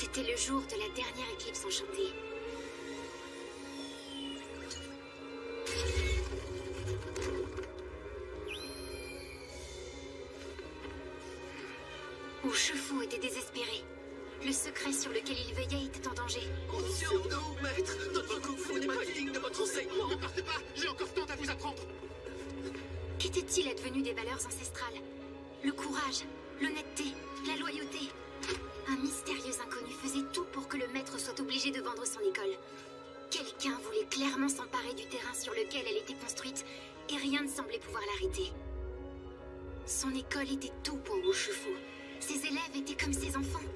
C'était le jour de la dernière éclipse enchantée. Urshifu était désespéré. Le secret sur lequel il veillait était en danger. Conscient-nous, maître. Notre kung fu n'est pas digne de votre enseignement. Ne partez pas, j'ai encore tant à vous apprendre. Qu'était-il advenu des valeurs ancestrales? Le courage, l'honnêteté, la loyauté. Un mystérieux inconnu faisait tout pour que le maître soit obligé de vendre son école. Quelqu'un voulait clairement s'emparer du terrain sur lequel elle était construite, et rien ne semblait pouvoir l'arrêter. Son école était tout pour Urshifu. Ses élèves étaient comme ses enfants.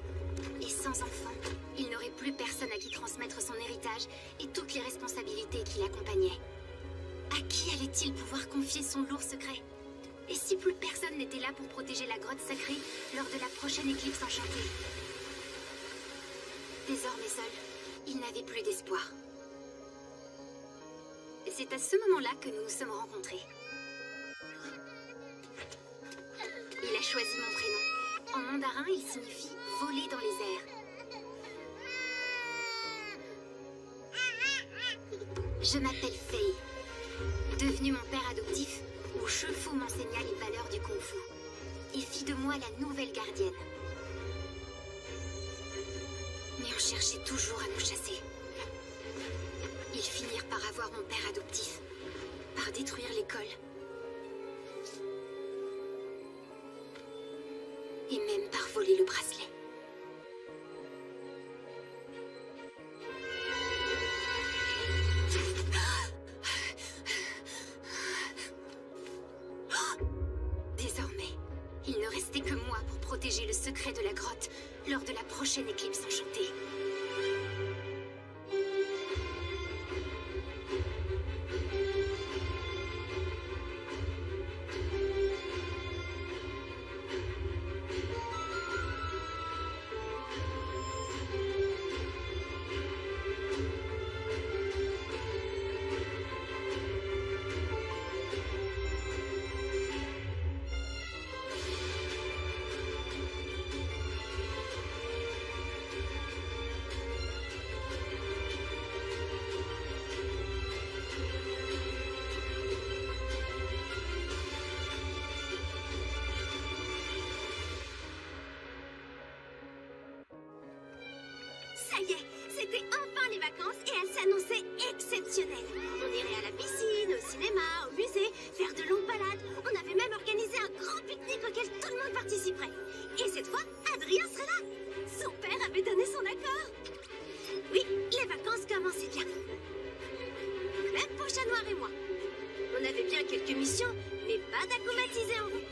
Et sans enfants, il n'aurait plus personne à qui transmettre son héritage et toutes les responsabilités qui l'accompagnaient. À qui allait-il pouvoir confier son lourd secret? Et si plus personne n'était là pour protéger la grotte sacrée lors de la prochaine éclipse enchantée? Désormais seul, il n'avait plus d'espoir. Et c'est à ce moment-là que nous nous sommes rencontrés. Il a choisi mon prénom. En mandarin, il signifie « voler dans les airs ». Je m'appelle Fei. Devenu mon père adoptif, Urshifu m'enseigna les valeurs du Kung Fu et fit de moi la nouvelle gardienne. Mais on cherchait toujours à nous chasser. Ils finirent par avoir mon père adoptif, par détruire l'école. Et même par voler le bracelet. Désormais, il ne restait que moi pour protéger le secret de la grotte lors de la prochaine éclipse enchantée. Ça y est, c'était enfin les vacances et elles s'annonçaient exceptionnelles. On irait à la piscine, au cinéma, au musée, faire de longues balades. On avait même organisé un grand pique-nique auquel tout le monde participerait. Et cette fois, Adrien serait là. Son père avait donné son accord. Oui, les vacances commençaient bien. Même pour Chat Noir et moi. On avait bien quelques missions, mais pas d'acclimatisé en route.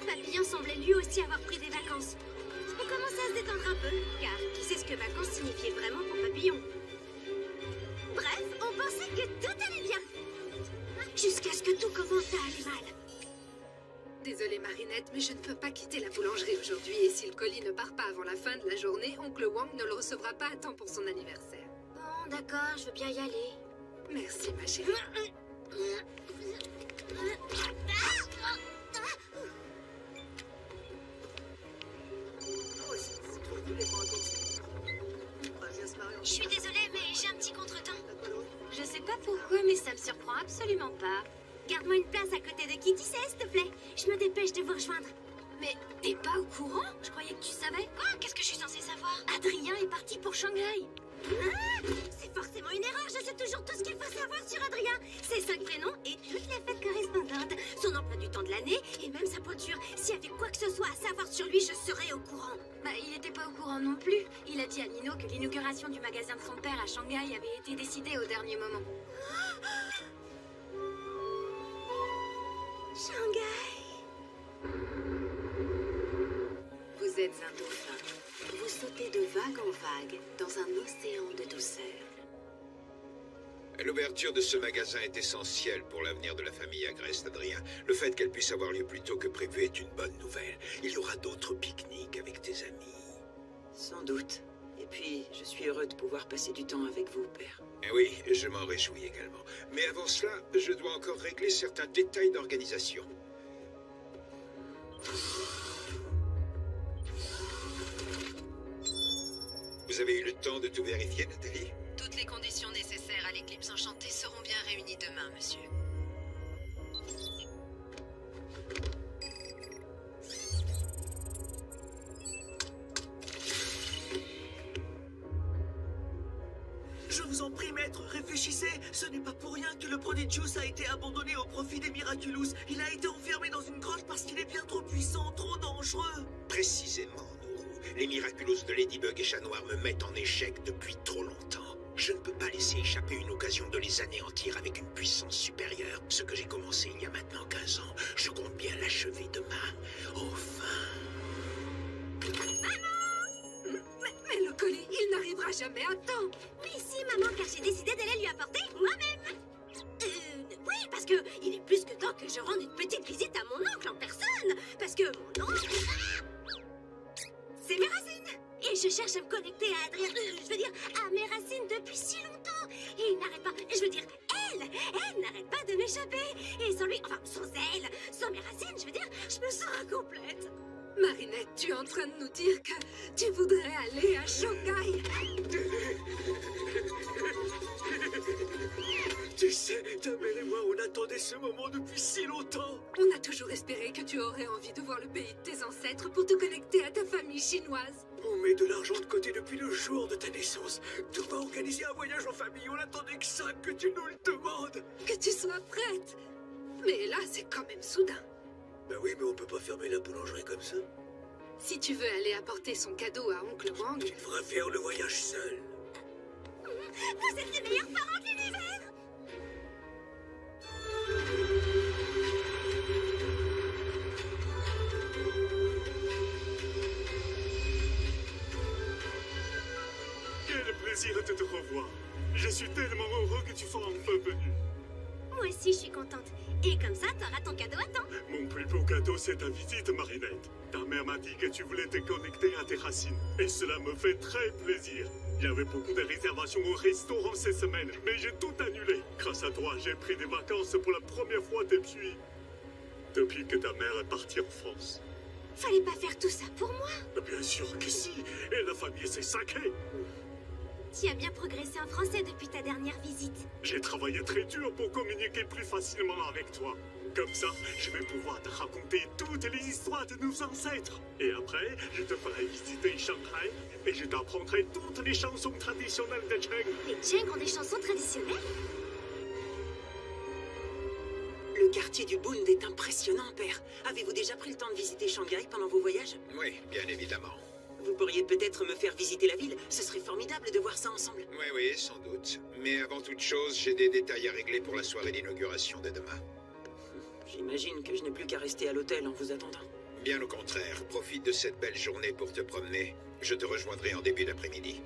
Papillon semblait lui aussi avoir pris des vacances. On commençait à se détendre un peu, car qui sait ce que vacances signifiait vraiment pour Papillon. Bref, on pensait que tout allait bien. Jusqu'à ce que tout commence à aller mal. Désolée Marinette, mais je ne peux pas quitter la boulangerie aujourd'hui et si le colis ne part pas avant la fin de la journée, oncle Wang ne le recevra pas à temps pour son anniversaire. Bon, d'accord, je veux bien y aller. Merci ma chérie. Je suis désolée, mais j'ai un petit contretemps. Je sais pas pourquoi, mais ça me surprend absolument pas. Garde-moi une place à côté de Kitty, s'il te plaît. Je me dépêche de vous rejoindre. Mais t'es pas au courant? Je croyais que tu savais. Quoi? Qu'est-ce que je suis censée savoir? Adrien est parti pour Shanghai. Ah, c'est forcément une erreur, je sais toujours tout ce qu'il faut savoir sur Adrien. Ses 5 prénoms et toutes les fêtes correspondantes. Son emploi du temps de l'année et même sa pointure. S'il y avait quoi que ce soit à savoir sur lui, je serais au courant. Bah, il était pas au courant non plus. Il a dit à Nino que l'inauguration du magasin de son père à Shanghai avait été décidée au dernier moment. Shanghai. Vous êtes un dauphin. Vous sautez de vague en vague dans un océan de douceur. L'ouverture de ce magasin est essentielle pour l'avenir de la famille Agreste, Adrien. Le fait qu'elle puisse avoir lieu plus tôt que prévu est une bonne nouvelle. Il y aura d'autres pique-niques avec tes amis. Sans doute. Et puis, je suis heureux de pouvoir passer du temps avec vous, père. Eh oui, je m'en réjouis également. Mais avant cela, je dois encore régler certains détails d'organisation. Vous avez eu le temps de tout vérifier, Nathalie? Toutes les conditions nécessaires à l'éclipse enchantée seront bien réunies demain, monsieur. Je vous en prie, maître, réfléchissez. Ce n'est pas pour rien que le Prodigious a été abandonné au profit des Miraculous. Il a été enfermé dans une grotte parce qu'il est bien trop puissant, trop dangereux. Précisément, Nourou. Les Miraculous de Ladybug et Chat Noir me mettent en échec depuis trop longtemps. Je ne peux pas laisser échapper une occasion de les anéantir avec une puissance supérieure. Ce que j'ai commencé il y a maintenant 15 ans, je compte bien l'achever demain. Enfin. Mais le colis, il n'arrivera jamais à temps. Oui, si, maman, car j'ai décidé d'aller lui apporter moi-même. Oui, parce que il est plus que temps que je rende une petite visite à mon oncle en personne. Parce que mon oncle... c'est mes racines. Et je cherche à me connecter à Adrien, je veux dire, à mes racines depuis si longtemps. Et il n'arrête pas, je veux dire, elle n'arrête pas de m'échapper. Et sans lui, enfin, sans elle, sans mes racines, je veux dire, je me sens incomplète. Marinette, tu es en train de nous dire que tu voudrais aller à Shanghai. Tu sais, ta mère et moi, on attendait ce moment depuis si longtemps. On a toujours espéré que tu aurais envie de voir le pays de tes ancêtres pour te connecter à ta famille chinoise. On met de l'argent de côté depuis le jour de ta naissance. Tu vas organiser un voyage en famille. On attendait que ça, que tu nous le demandes. Que tu sois prête. Mais là, c'est quand même soudain. Ben oui, mais on peut pas fermer la boulangerie comme ça. Si tu veux aller apporter son cadeau à Oncle Wang, Tu devras faire le voyage seul. Vous êtes les meilleurs parents de l'univers. Quel plaisir de te revoir. Je suis tellement heureux que tu sois enfin venu. Moi aussi, je suis contente. Et comme ça, t'auras ton cadeau à temps. Mon plus beau cadeau, c'est ta visite, Marinette. Ta mère m'a dit que tu voulais te connecter à tes racines. Et cela me fait très plaisir. Il y avait beaucoup de réservations au restaurant ces semaines, mais j'ai tout annulé. Grâce à toi, j'ai pris des vacances pour la première fois depuis que ta mère est partie en France. Fallait pas faire tout ça pour moi. Bien sûr que si. Et la famille, c'est sacré. Tu as bien progressé en français depuis ta dernière visite. J'ai travaillé très dur pour communiquer plus facilement avec toi. Comme ça, je vais pouvoir te raconter toutes les histoires de nos ancêtres. Et après, je te ferai visiter Shanghai et je t'apprendrai toutes les chansons traditionnelles de Cheng. Les Cheng ont des chansons traditionnelles. Le quartier du Bund est impressionnant, père. Avez-vous déjà pris le temps de visiter Shanghai pendant vos voyages? Oui, bien évidemment. Vous pourriez peut-être me faire visiter la ville. Ce serait formidable de voir ça ensemble. Oui, oui, sans doute. Mais avant toute chose, j'ai des détails à régler pour la soirée d'inauguration de demain. J'imagine que je n'ai plus qu'à rester à l'hôtel en vous attendant. Bien au contraire, profite de cette belle journée pour te promener. Je te rejoindrai en début d'après-midi.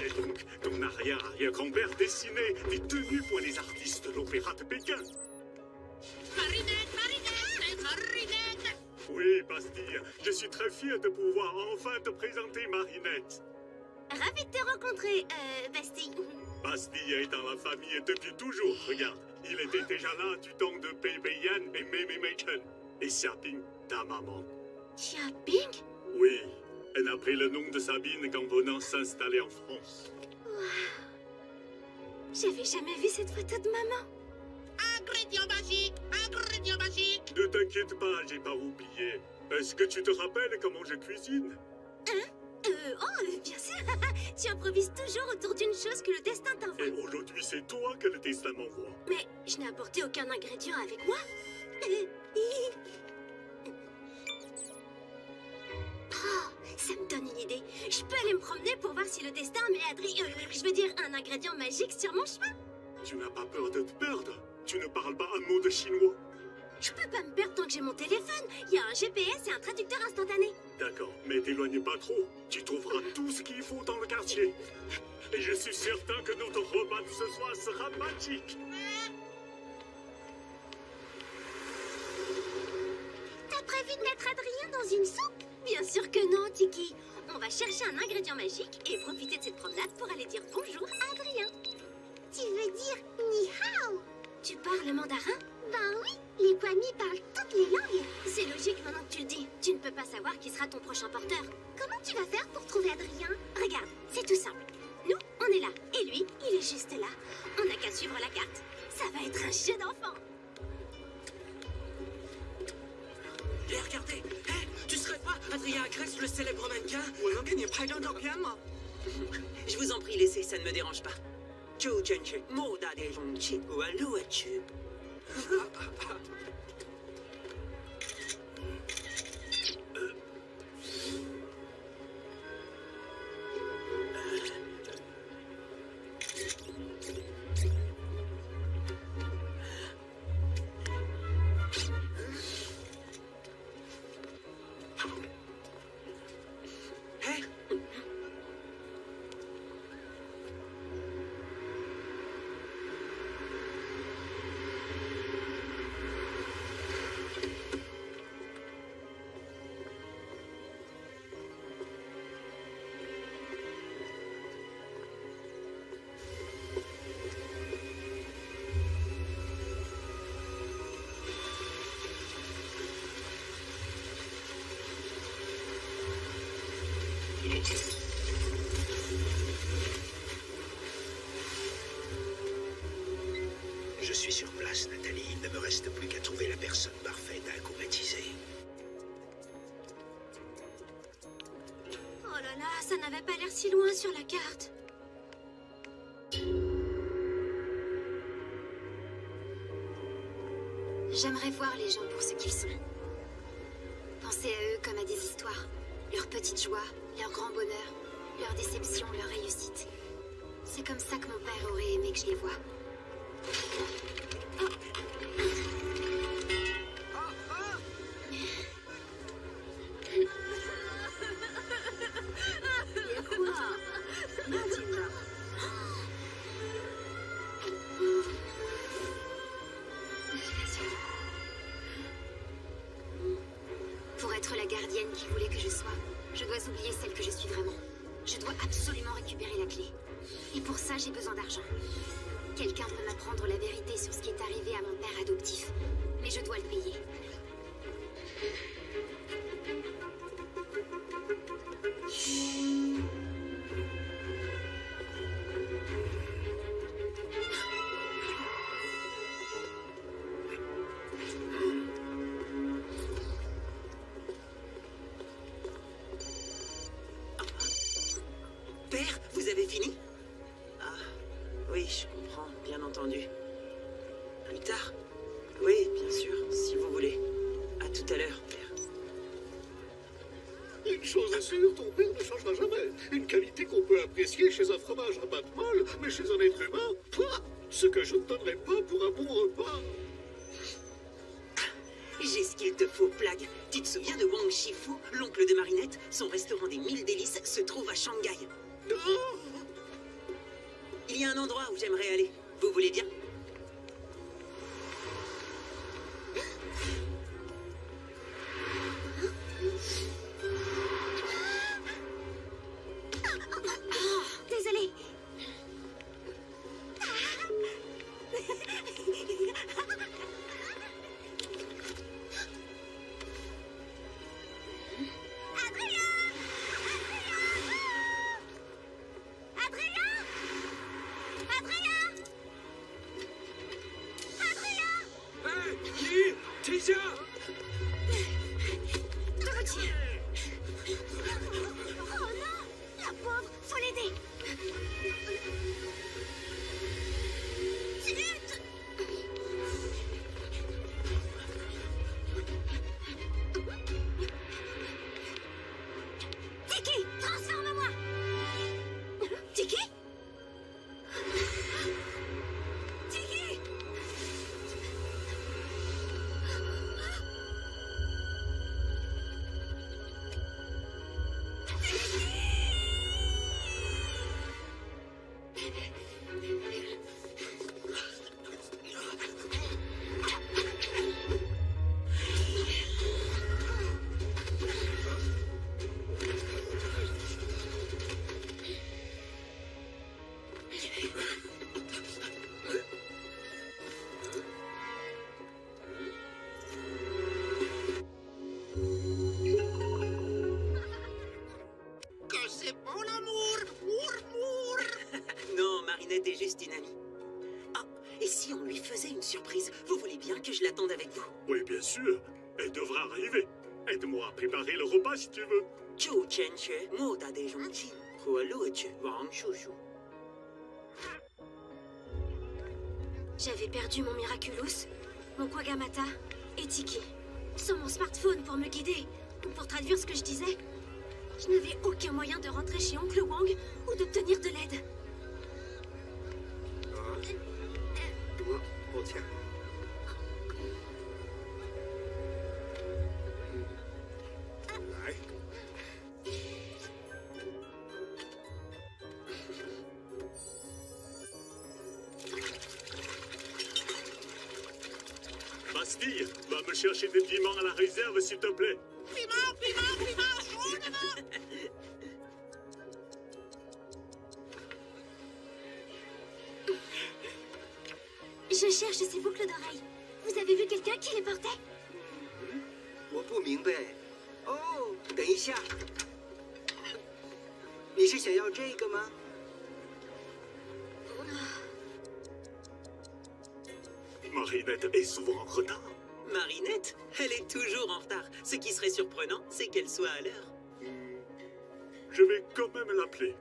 Et donc, ton arrière-arrière-grand-père dessinait des tenues pour les artistes de l'opéra de Pékin. Marinette, Marinette, Marinette. Oui, Bastille, je suis très fier de pouvoir enfin te présenter Marinette. Ravi de te rencontrer, Bastille. Bastille est dans la famille depuis toujours, regarde. Il était déjà là du temps de Pei Beiyan et Mei Mei Chen. Et Xiaoping, ta maman. Xiaoping? Oui, elle a pris le nom de Sabine en venant s'installer en France. J'avais jamais vu cette photo de maman. Ingrédient magique! Ingrédient magique! Ne t'inquiète pas, j'ai pas oublié. Est-ce que tu te rappelles comment je cuisine? Bien sûr. Tu improvises toujours autour d'une chose que le destin t'envoie. Et aujourd'hui, c'est toi que le destin m'envoie. Mais je n'ai apporté aucun ingrédient avec moi. Oh, ça me donne une idée. Je peux aller me promener pour voir si le destin met je veux dire un ingrédient magique sur mon chemin. Tu n'as pas peur de te perdre? Tu ne parles pas un mot de chinois? Je peux pas me perdre tant que j'ai mon téléphone. Il y a un GPS et un traducteur instantané. D'accord, mais t'éloigne pas trop. Tu trouveras tout ce qu'il faut dans le quartier. Et je suis certain que notre repas de ce soir sera magique. T'as prévu de mettre Adrien dans une soupe? Bien sûr que non, Tiki. On va chercher un ingrédient magique et profiter de cette promenade pour aller dire bonjour à Adrien. Tu veux dire ni hao? Tu parles mandarin? Ben oui, les Kwami parlent tout toutes les langues. C'est logique maintenant que tu le dis. Tu ne peux pas savoir qui sera ton prochain porteur. Comment tu vas faire pour trouver Adrien? Regarde, c'est tout simple. Nous, on est là. Et lui, il est juste là. On n'a qu'à suivre la carte. Ça va être un jeu d'enfant. Et regardez, hé, tu serais pas Adrien Agreste, le célèbre mannequin? Je vous en prie, laissez, ça ne me dérange pas. Je suis sur place, Nathalie. Il ne me reste plus qu'à trouver la personne parfaite à acclimatiser. Oh là là, ça n'avait pas l'air si loin sur la carte. J'aimerais voir les gens pour ce qu'ils sont. Penser à eux comme à des histoires. Leurs petites joies, leur grand bonheur, leurs déceptions, leurs réussites. C'est comme ça que mon père aurait aimé que je les voie. Pour être la gardienne qu'il voulait que je sois, je dois oublier celle que je suis vraiment. Je dois absolument récupérer la clé. Et pour ça, j'ai besoin d'argent. Quelqu'un peut m'apprendre la vérité sur ce qui est arrivé à mon père adoptif. Mais je dois le payer. Père, vous avez fini? Ah, oui, je comprends, bien entendu. Plus tard? Oui, bien sûr, si vous voulez. À tout à l'heure, père. Une chose est sûre, ton père ne changera jamais. Une qualité qu'on peut apprécier chez un fromage à pâte molle, mais chez un être humain, pouah, ce que je ne donnerais pas pour un bon repas. J'ai ce qu'il te faut, Plague. Tu te souviens de Wang Shifu, l'oncle de Marinette? Son restaurant des 1000 délices se trouve à Shanghai. Oh, Il y a un endroit où j'aimerais aller. Vous voulez bien? Désolée. Qui? Titia! Dorothy. Oh non, la pauvre, faut l'aider. Zut. Tiki, transforme-moi. Tiki? Tiki? juste une amie. Ah, et si on lui faisait une surprise? Vous voulez bien que je l'attende avec vous? Oui, bien sûr. Elle devra arriver. Aide-moi à préparer le repas si tu veux. 就欠缺莫大的荣幸和乐趣，王叔叔。 J'avais perdu mon Miraculous, mon Kwagamata et Tiki. Sans mon smartphone pour me guider ou pour traduire ce que je disais, je n'avais aucun moyen de rentrer chez Oncle Wang ou d'obtenir de l'aide. 抱歉。来， Bastille, va me chercher des piments à la réserve, s'il te plaît. Je cherche ces boucles d'oreilles. Vous avez vu quelqu'un qui les portait? 我不明白。哦，等一下，你是想要这个吗？ Marinette est souvent en retard. Marinette, elle est toujours en retard. Ce qui serait surprenant, c'est qu'elle soit à l'heure. Je vais quand même l'appeler.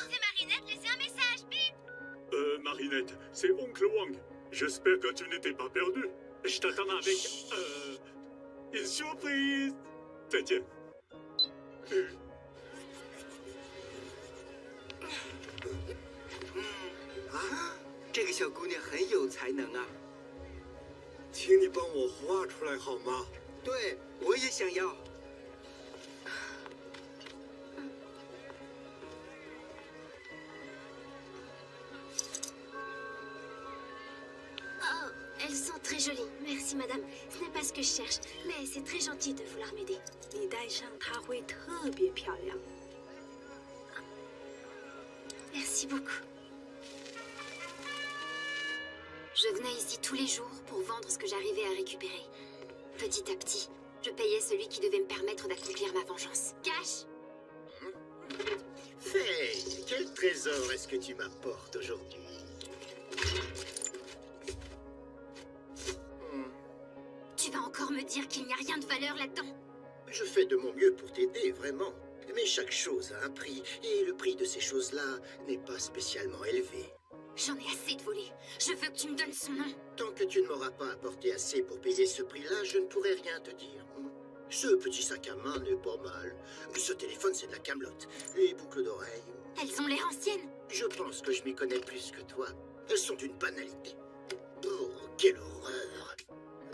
C'est Marinette, laissez un message, bip! Marinette, c'est Oncle Wang. J'espère que tu n'étais pas perdu. Je t'attends avec... une surprise. 再见。啊，这个小姑娘很有才能啊！请你帮我画出来好吗？对，我也想要。 Oh, elles sont très jolies. Merci, madame. Ce n'est pas ce que je cherche, mais c'est très gentil de vouloir m'aider. 你戴上它会特别漂亮。 Merci beaucoup. Je venais ici tous les jours pour vendre ce que j'arrivais à récupérer. Petit à petit, je payais celui qui devait me permettre d'accomplir ma vengeance. Cash! Faye, quel trésor est-ce que tu m'apportes aujourd'hui? Tu vas encore me dire qu'il n'y a rien de valeur là-dedans? Je fais de mon mieux pour t'aider, vraiment. Mais chaque chose a un prix, et le prix de ces choses-là n'est pas spécialement élevé. J'en ai assez de voler. Je veux que tu me donnes son nom. Tant que tu ne m'auras pas apporté assez pour payer ce prix-là, je ne pourrai rien te dire. Ce petit sac à main n'est pas mal. Ce téléphone, c'est de la camelote. Les boucles d'oreilles, Elles ont l'air anciennes. je pense que je m'y connais plus que toi. Elles sont d'une banalité. Oh, quelle horreur!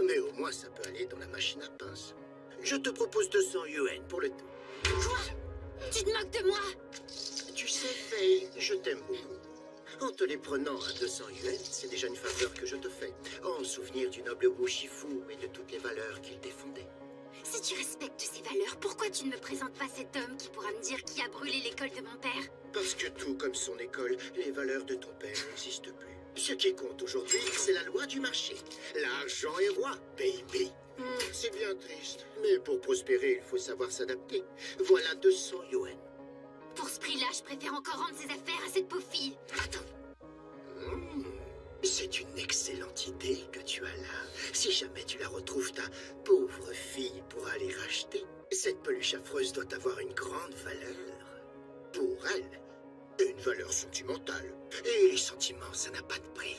Mais au moins, ça peut aller dans la machine à pince. Je te propose 200 yuan pour le tout. Quoi? Tu te moques de moi? Tu sais, Faye, je t'aime beaucoup. En te les prenant à 200 yuan, c'est déjà une faveur que je te fais, en souvenir du noble Wu Shifu et de toutes les valeurs qu'il défendait. Si tu respectes ces valeurs, pourquoi tu ne me présentes pas cet homme qui pourra me dire qui a brûlé l'école de mon père? Parce que tout comme son école, les valeurs de ton père n'existent plus. Ce qui compte aujourd'hui, c'est la loi du marché. L'argent est roi, baby. C'est bien triste, mais pour prospérer, il faut savoir s'adapter. Voilà 200 yuan. Pour ce prix-là, je préfère encore rendre ses affaires à cette pauvre fille. C'est une excellente idée que tu as là. Si jamais tu la retrouves, ta pauvre fille pourra les racheter. Cette peluche affreuse doit avoir une grande valeur. Pour elle, une valeur sentimentale. Et les sentiments, ça n'a pas de prix.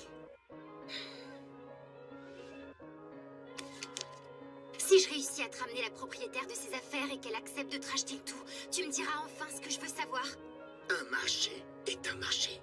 Si je réussis à te ramener la propriétaire de ses affaires et qu'elle accepte de te racheter le tout, tu me diras enfin ce que je veux savoir. Un marché est un marché.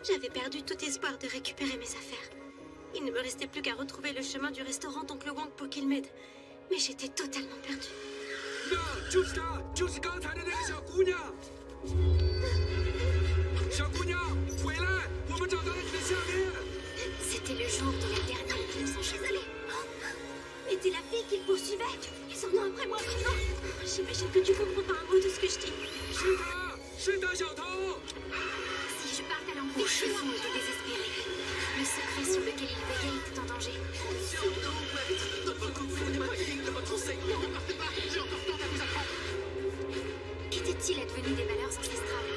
J'avais perdu tout espoir de récupérer mes affaires. Il ne me restait plus qu'à retrouver le chemin du restaurant d'Oncle Wang pour qu'il m'aide. Mais j'étais totalement perdue. 就是她，就是刚才的那个小姑娘。小姑娘，回来！我们找到了你的项链。C'était le jour de la dernière éclipse enchevêtrée. Mais t'es la fille qu'ils poursuivaient. Ils s'en vont après moi maintenant. J'imagine que tu comprends pas un mot de ce que je dis. 是她，是她小偷。 Si je parle ta langue, mon chevaux était désespéré. Le secret sur lequel il veillait était en danger. Notre concours n'est pas digne de votre enseignement. Ne partez pas, j'ai encore tant à vous apprendre. Qu'était-il advenu des valeurs ancestrales?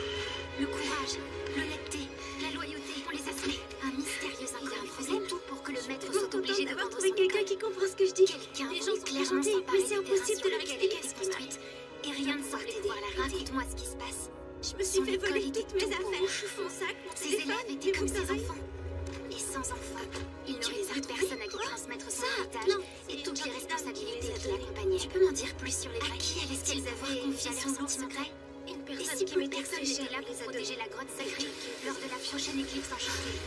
Le courage, l'honnêteté, la loyauté, on les a semés. Un mystérieux inconnu faisait tout pour que le maître soit obligé de vendre son quelqu'un qui comprend ce que je dis. Quelqu'un voulait clairement s'emparer mais c'est impossible de leur expliquer ce qui construite. Et rien ne semblait voir la vérité. Raconte-moi ce qui se passe. Je me suis fait voler toutes mes affaires. Mon sac, mon téléphone. Ses élèves étaient comme ses enfants. Et sans enfants, il n'aurait plus personne à qui transmettre son héritage et toutes les responsabilités qui l'accompagnaient. Tu peux m'en dire plus sur les Grecs? À qui est-ce qu'ils avaient confié son sentiment secret? Et si plus personne n'était là pour protéger la grotte sacrée lors de la prochaine éclipse enchantée?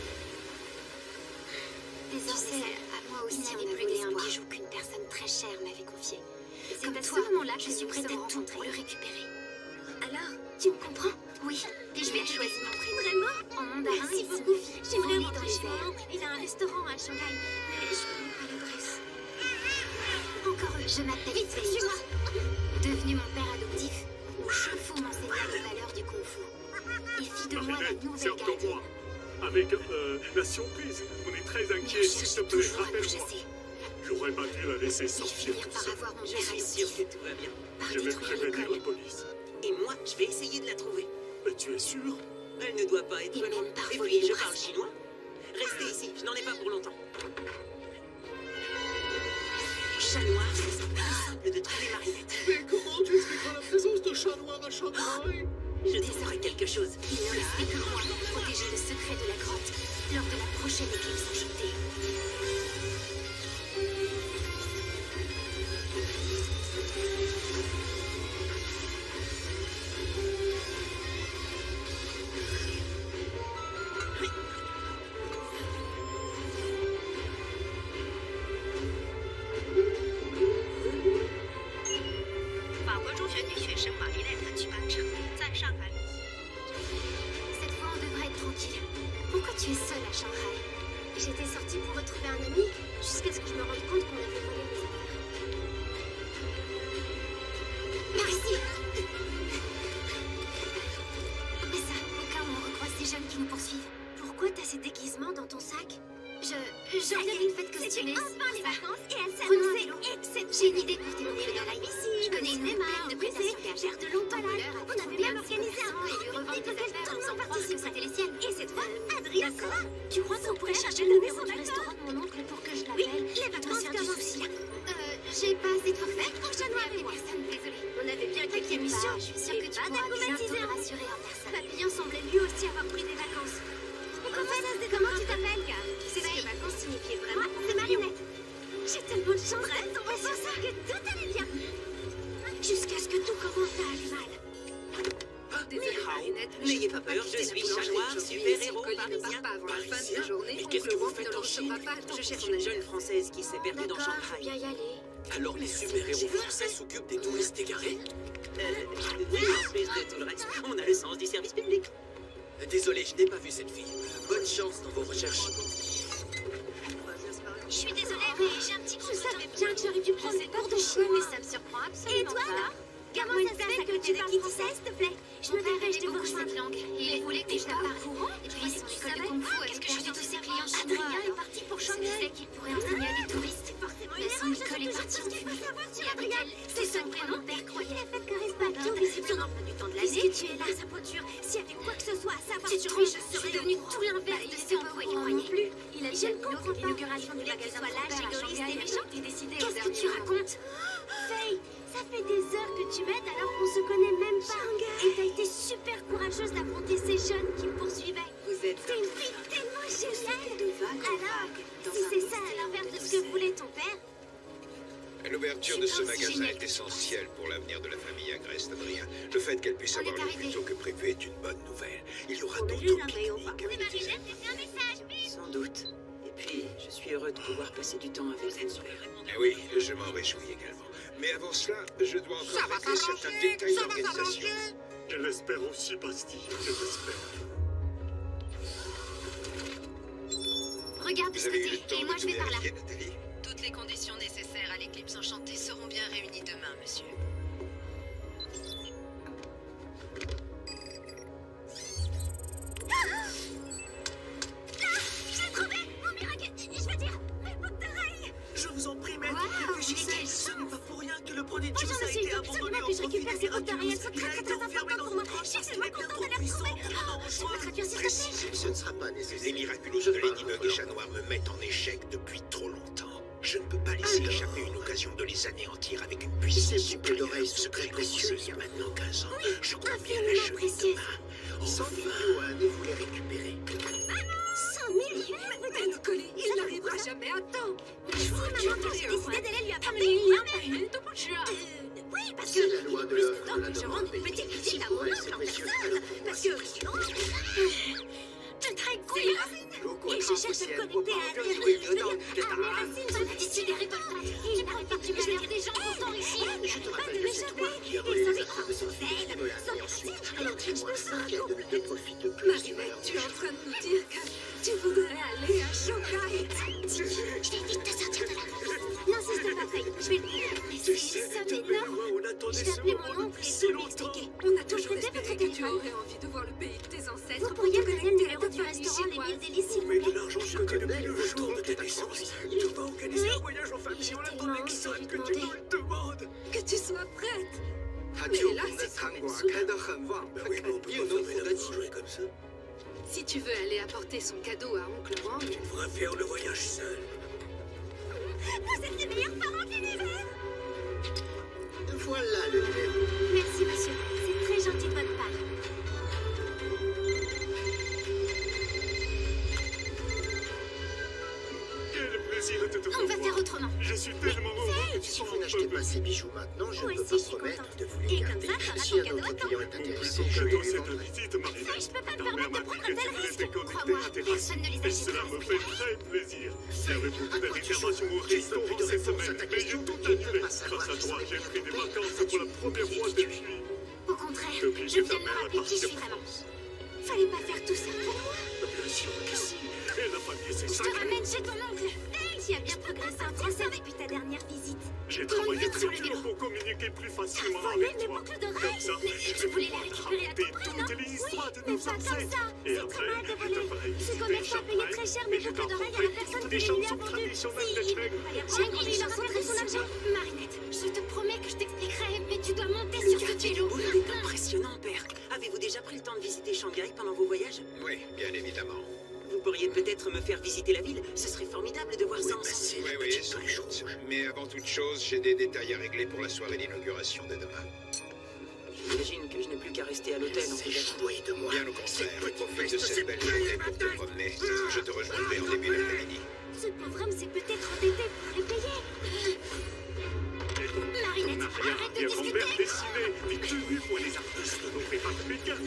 Désormais, à moi aussi, on avait volé un bijou qu'une personne très chère m'avait confié. Comme à ce moment-là, je suis prête à tout pour le récupérer. Alors, tu me comprends? Oui, et je vais choisir mon prénom. Vraiment? En mandarin, merci beaucoup. J'aimerais rentrer chez moi. Il a un restaurant à Shanghai, mais je connais pas l'adresse. Encore eux, je m'appelle Fei. Devenu mon père adoptif, mon chevaux m'enseigna les valeurs du Kung Fu. Et fit de moi la Marinette, c'est nouvelle encore gardienne. moi. Avec la surprise, on est très Mais inquiets, on s'il te cherchait plaît, toujours à nous rappelle-moi. chasser. J'aurais pas dû la laisser Ils sortir finirent tout par seul. avoir mon Je père suis sûr adoptif, que tout va bien. par Je vais détruire prévenir la l'école. police. Et moi, je vais essayer de la trouver. Mais tu es sûr? Elle ne doit pas être Et loin. même par Et voler puis, le je parle bracelet. chinois. Restez ici, je n'en ai pas pour longtemps. Chat noir, c'est plus simple de trouver Marinette. Mais comment tu expliqueras la présence de chat noir à Shanghai? Je trouverai quelque chose. Il ne restait que moi pour protéger le secret de la grotte lors de la prochaine éclipse enchantée. Cette fois, on devrait être tranquille. Pourquoi tu es seule à Shanghai? J'étais sortie pour retrouver un ami jusqu'à ce que je me rende compte qu'on avait volé mes affaires. Par ici! Mais ça, au cas où on recroise ces jeunes qui nous poursuivent. Pourquoi t'as ces déguisements dans ton sac? Je reviens vite fait costumer. Enfin les vacances et elle Prenons un s'annonçait vélo. exceptionnelle. J'ai une idée pour On t'évoquer irait à dans la la piscine, Je connais au une cinéma, pleine de au musée, prestations gages. faire de longues balades. On On avait même organisé un et lui grand revendre pique-nique des auquel affaires tout en le faisant monde croire que participait. c'était les siennes. Et cette fois, Adrien sera. Tu crois qu'on pourrait chercher le donner numéro son du accord. restaurant de mon oncle pour que je Oui, l'appelle? les vacances Conscient du commencent. souci. J'ai pas assez de forfait. Pour chat noir et moi. Personne, désolée. On avait bien quelques T'inquiète missions. pas, je suis sûre que tu pas pourras bientôt dogmatisé, me hein. rassurer en personne. Papillon semblait lui aussi avoir pris des vacances. Comment tu t'appelles, gars? C'est ce que vacances signifiait vraiment. C'est Marinette. J'ai tellement de chance d'être tombée sur ça que tout allait bien. Jusqu'à ce que tout commence à aller mal. Désolée, Marinette, mais N'ayez je pas peux peur, quitter je la suis boulangerie chat noir, aujourd'hui, et si super-héros le colis ne part parisien. pas avant la fin de Parisien? la journée, Mais oncle qu'est-ce que vous Wang faites ne le en recevra Chine? pas. Je Je cherche suis mon une ami. jeune française qui s'est perdue dans D'accord, je Shanghai. veux bien y aller. Alors les super-héros français s'occupent des touristes égarés? Oui, en plus de tout le reste, on a le sens du service public. Désolé, je n'ai pas vu cette fille. Bonne chance dans vos recherches. Je suis désolée, mais j'ai un petit coup. Je savais bien que j'aurais dû prendre des cours de chinois. Mais ça me surprend absolument. Et toi, alors? Comment ça se fait que tu parles français, s'il te plaît? Je me dépêche de vous rejoindre. langue. Il voulait que je la parle. Et puis son école de Kung Fu avait perdu tous ses clients chinois. Adrien est parti pour Je Shanghai. disais qu'il pourrait enseigner à des touristes. Mais son école est partie en fumée. Et avec elle, c'est son prénom père croyait. Le fait que reste pas tout, visiblement pas du temps de l'année. Puisque tu es là. Sa poiture, s'il y avait quoi que ce soit à savoir Tu te sur trompes, lui, je je serais suis devenue tout l'inverse de ce que vous non plus. Il a Je dit à ne Milo comprends que pas. l'inauguration du Il a magasin qu'il soit de son lâche, père à égoïste Shanghai et a méchant. été décidée au Qu'est-ce que dernier tu moment. racontes? Faye, ça fait des heures que tu m'aides alors qu'on se connaît même pas. Et t'as été super courageuse d'affronter ces jeunes qui me poursuivaient. Vous êtes T'es une fille tellement géniale. De vague en Alors, vague, dans si un c'est ça à océan l'inverse de de ce que douceur. voulait ton père, L'ouverture de ce magasin est essentielle pour l'avenir de la famille Agreste, Adrien. Le fait qu'elle puisse On est avoir lieu arrivé. plus tôt que prévu est une bonne nouvelle. Il y aura on a d'autres lu un maillot pique-niques par avec des amis. j'ai fait un message, vite. Sans doute. Et puis, je suis heureux de pouvoir passer du temps avec vous. Eh oui, je m'en réjouis également. Mais avant cela, je dois encore régler certains détails d'organisation. Je l'espère aussi, Basti. Je l'espère. Regarde de ce Vous avez eu côté, le temps et moi de je tout vais par là. vérifier, Nathalie? Toutes les conditions nécessaires à l'éclipse enchantée seront bien réunies demain, monsieur. Je l'ai trouvé, mon miracle. Je veux dire, mes boucles d'oreilles. Je vous en prie, maître, Waouh, réfléchissez. mais quelle Ce n'est pas pour rien que le Moi Prodigious j'en a suis, été il faut abandonné absolument au que je profit récupère des ces boucles d'oreilles. Elles sont Miraculous. Il a très été enfermé importantes dans pour une moi. grotte Je parce suis qu'il tellement est bien contente trop de les puissant retrouver. pour en Je peux rejoindre. traduire s'il te plaît. Ce ne sera pas nécessaire. Les Miraculous de Ladybug et Chat Noir me mettent en échec depuis trop longtemps. Je ne peux pas laisser échapper une occasion de les anéantir avec une puissance Ces boucles supérieure. d'oreilles sont Ce que très j'ai commencé précieuses. il y a maintenant 15 ans. Je compte bien infiniment l'achever précieuses. demain. 100 000 yuan et vous les récupérez. 100 000 yuans, Mais le colis, il n'arrivera jamais à temps. Si maman, quand j'ai décidé d'aller lui apporter oui, parce que C'est la loi de plus l'offre de temps et de la que je demande. rende une petite visite à Si mon vous oncle voulez, en c'est précieux. personne. Parce que tu très cool. Et je cherche à me connecter à mes racines dans la tissue des récoltats. Et il n'arrête pas de me dire des gens pourtant ici. Je te Pas rappelle de que c'est toi m'échapper. qui as Et volé sans les les affaires de cette fille belle, Imola. sans Et ensuite, partir. alors Je dis-moi, me sens quel de profit de plus Marinette, tu es en train de nous dire que tu voudrais aller à Shanghai. Je vais vite te sortir de la grotte. N'insiste pas, Faye. Je vais le dire. Mais c'est une somme énorme. On attendait Je vais ce appeler moment mon oncle depuis et si tout lui longtemps. expliquer. On a toujours Vous espéré votre que tu téléphone. aurais envie de voir le pays de tes ancêtres. Vous pour pourriez te me donner le connecter à numéro ta du famille restaurant Les chinoise. Mille Délices, s'il vous Mais plaît. de l'argent que depuis le jour de ta naissance. Tu vas organiser un voyage en famille. On attendait que ça, que tu nous le demandes. Que tu sois prête. 他 Mais 就 là, 你的 c'est 餐 comme 馆 une 开得很旺， Bah oui, mais on peut 又 pas 能 fermer 付 la 得起。 boulangerie comme ça. Si tu veux aller apporter son cadeau à Oncle Wang, Tu devras faire le voyage seul. Vous êtes les meilleurs parents de l'univers. Voilà le numéro. Merci, monsieur. C'est très gentil de votre part. Quel plaisir de te On va revoir. faire autrement. Je suis tellement heureux que tu Si sois vous un n'achetez peu pas ces bijoux maintenant, je Moi ne peux aussi, pas je suis promettre contente. de vous Et les comme garder. ça, t'auras Si ton un cadeau autre à temps. client est Mon intéressé, plus je beau vais cadeau, lui c'est vendre. ta visite, Marinette. Ça, je peux pas me Ta mère permettre m'a de prendre dit un que tel tu voulais risque. te connecter Crois-moi, à tes personne ne les racines. Et cela achètera. me fait très plaisir. J'avais beaucoup de réservations au J'ai eu restaurant plus de cette réponse à semaine, ta mais j'ai question. tout Tu ne annulé. peux pas savoir Grâce à qui toi, sont les j'ai pris des clients. vacances pour la première fois depuis. Au contraire, Depuis je que ta viens de me mère est rappeler qui je partie suis en vraiment. France. Fallait pas faire tout ça pour moi. Bien sûr que si. Et la famille, c'est Je te sacré. ramène chez ton oncle. Tu as bien progressé en français depuis ta dernière visite. J'ai Tourne travaillé vite sur très le dur vélo. pour communiquer plus facilement T'as avec volé mes toi. boucles Comme d'oreilles. ça, Mais je tu vais voulais les pouvoir récupérer à raconter tout prix, non? toutes les histoires de Mais nos pas comme ancêtres. ça. Et C'est après, très mal de je te voler. ferai Ce visiter commerçant a payé Shanghai très cher et mes je boucles d'oreilles à la personne toutes qui les les lui a chansons vendues. traditionnelles de Si, Cheng. Cheng, il est concentré son argent. Marinette, je te promets que je t'expliquerai, mais tu dois monter sur ce vélo. C'est impressionnant, père. Avez-vous déjà pris le temps de visiter Shanghai pendant vos voyages? Oui, bien évidemment. Vous pourriez peut-être me faire visiter la ville. Ce serait formidable de voir ça ensemble. C'est Oui, la oui, petite sans touche doute. rouge. Mais avant toute chose, j'ai des détails à régler pour la soirée d'inauguration de demain. J'imagine que je n'ai plus qu'à rester à l'hôtel en C'est fait. joué de moi. Bien au contraire, profite de c'est cette belle journée pour te promener. Je te rejoindrai en début d'après-midi. Ce pauvre homme s'est peut-être endetté pour les payer. Marinette, On n'a rien arrête appris de à grand-mère discuter. dessiner des tenues pour les artistes de l'opéra de Pékin.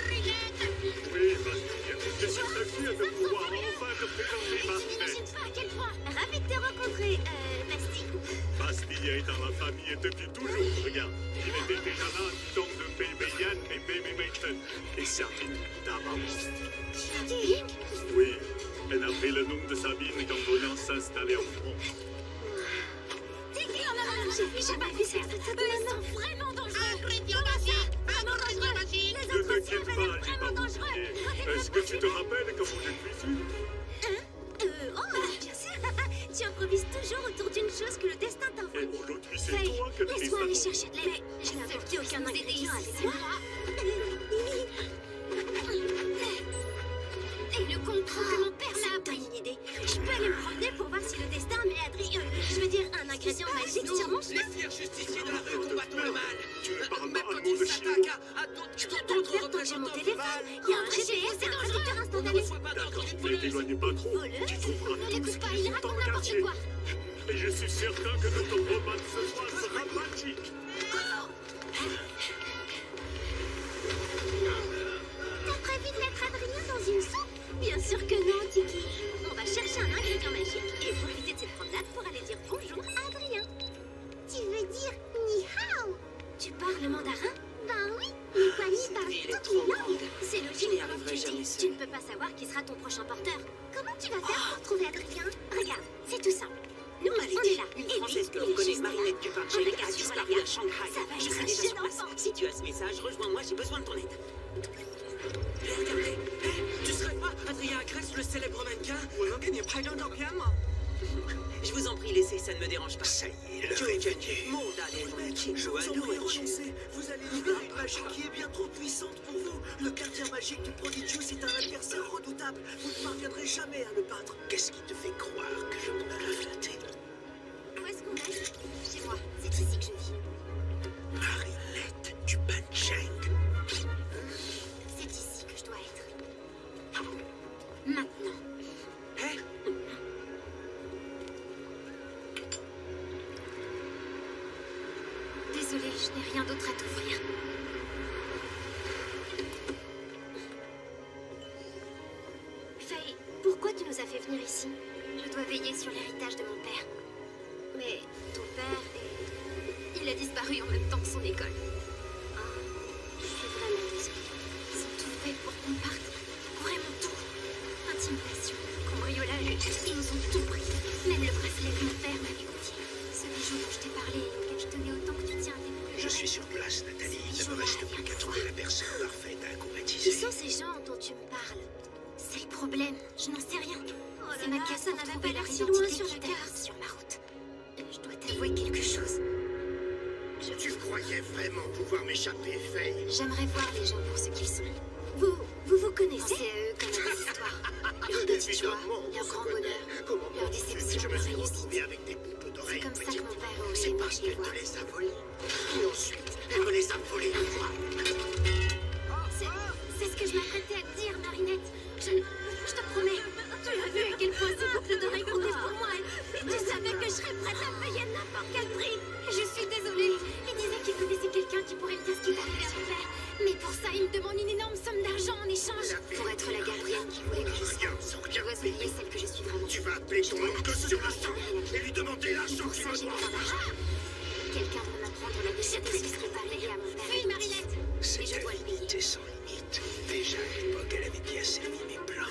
Oui, Bastille, je suis très fier de pouvoir enfin te présenter Tu Marinette. n'imagines pas à quel point. Ravi de te rencontrer, Bastille. Bastille est dans la famille depuis toujours. Regarde, il était déjà là du temps de Baby Yan et Baby Maiten. Et Sabine d'avance. Sabine. Oui, elle a pris le nom de Sabine quand Volant s'installait en France. Tiki en avant. J'ai jamais vu ça. Ils sont vraiment dangereux. Ne t'inquiète pas, j'ai pas oublié. Est-ce que tu te rappelles comment je cuisine? Oh, bien sûr. Tu improvises toujours autour d'une chose que le destin Et t'envoie. aujourd'hui, c'est Faye, toi que le laisse-moi aller destin chercher de l'aide. Je n'ai apporté aucun ingrédient avec moi. Et le contrôle que mon père m'a appris. Une idée. Je peux aller me promener pour voir si le destin met je veux dire, un ingrédient magique sur mon chemin. Les fiers justiciers de la rue combattent le mal. Tu ne parles Même pas un quand mot ils de s'attaquent chinois. à Je peux d'autres pas le faire tant que j'ai mon représentants du téléphone. mal. Il y a un GPS et un traducteur On ne instantané. reçoit pas d'ordre D'accord, d'une ne voleuse. t'éloigne pas trop. Voleuse? Tu trouveras Ne tout l'écoute ce pas, qu'il il faut dans raconte le n'importe quartier. quoi. Et je suis certain que notre roman ce soir sera magique. T'as prévu de mettre Adrien dans une soupe? Bien sûr que non, Tiki. On va chercher un ingrédient magique et profiter de cette promenade pour aller dire trop Non, grande. c'est Je logique n'y comment arriverai tu jamais dis. seule. Tu ne peux pas savoir qui sera ton prochain porteur. Comment tu vas faire pour trouver Adrien? Regarde, c'est tout simple. Nous, on est là. Une Et lui, Française que il l'on est connaît, juste là. Marinette On Cupin-Check, n'a a qu'à suivre la disparu à garde. Shanghai. Ça va Je être serai un déjà jeu sur place. d'enfant. Si tu as ce message, rejoins-moi, j'ai besoin de ton aide. Regardez, tu serais pas Adrien Agreste, le célèbre mannequin? Je vous en prie, laissez, ça ne me dérange pas. Ça y est, l'heure est venue. Je vous en prie, renoncez. Vous allez libérer une magie qui est bien trop puissante pour vous. Le gardien magique du Prodigious est un adversaire redoutable. Vous ne parviendrez jamais à le battre. Qu'est-ce qui te fait croire que je peux me la flatter? Où est-ce qu'on est? Chez moi. C'est ici que je vis. Marinette du Pancheng. C'est ici que je dois être. Maintenant. Hein? Désolée, je n'ai rien d'autre à t'offrir. Faye, pourquoi tu nous as fait venir ici? Je dois veiller sur l'héritage de mon père. Mais ton père il a disparu en même temps que son école. Ah, je suis vraiment désolée. Ils ont tout fait pour qu'on parte. Vraiment tout. Intimidation, cambriolage, ils nous ont tout pris. Même le bracelet que mon père m'avait confié. Ce bijou dont je t'ai parlé et auquel je tenais autant que tu tiens tes boucles Je suis d'oreilles. sur place, Nathalie. Il ne me reste plus qu'à trouver la personne parfaite à Qui combattiser. sont ces gens dont tu me parles? C'est le problème, je n'en sais rien. C'est ma quête pour trouver leur identité qui t'arrête sur ma route. Je dois t'avouer quelque chose. Tu croyais vraiment pouvoir m'échapper, Faye? J'aimerais voir les gens pour ce qu'ils sont. Vous connaissez? Pensez à eux comme à des histoires. Leurs petites joies, leur grand bonheur, leur déception, Je me leur suis réussite. retrouvé avec des boucles C'est d'oreilles comme ça que petites. mon père aurait C'est aimé parce que je les qu'elle voie. te les a volées. Et ensuite, elle me les a volées à moi. C'est ce que je m'apprêtais à te dire, Marinette. Je te promets. Tu as vu à quel point ces boucles d'oreilles comptaient pour moi. Et tu savais que je serais prête à payer n'importe quel prix. Je suis désolée. Il disait qu'il connaissait quelqu'un qui pourrait me dire ce qui t'arrivait à mon père. Mais pour ça, il me demande une énorme somme d'argent en échange. Pour être la gardienne qu'il voulait que je sois. Je dois oublier celle que je suis vraiment. Tu vas appeler ton oncle sur le champ et lui demander l'argent Pour qu'il ça, me j'ai doit. besoin d'argent. Quelqu'un peut m'apprendre la vérité de ce qui est arrivé à mon père. Oui, Marinette. Et Cette je dois le payer. divinité sans limite. Déjà à l'époque, elle avait bien servi mes plans.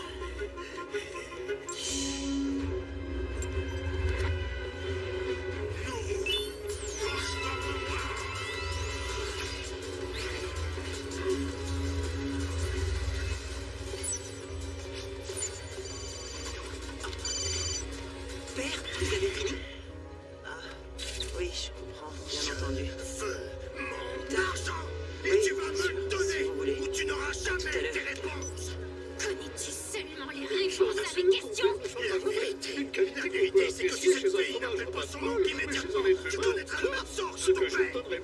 Père, vous avez fini? Ah, oui, je comprends, bien entendu. Veux mon argent et Oui, tu vas bien sûr, me le si donner vous voulez. ou tu n'auras tout à jamais l'heure. tes réponses. Connais-tu seulement les réponses à mes questions? La vérité, c'est que si cette fille n'appelle pas son nom immédiatement, tu connaîtras le même sort que ton père.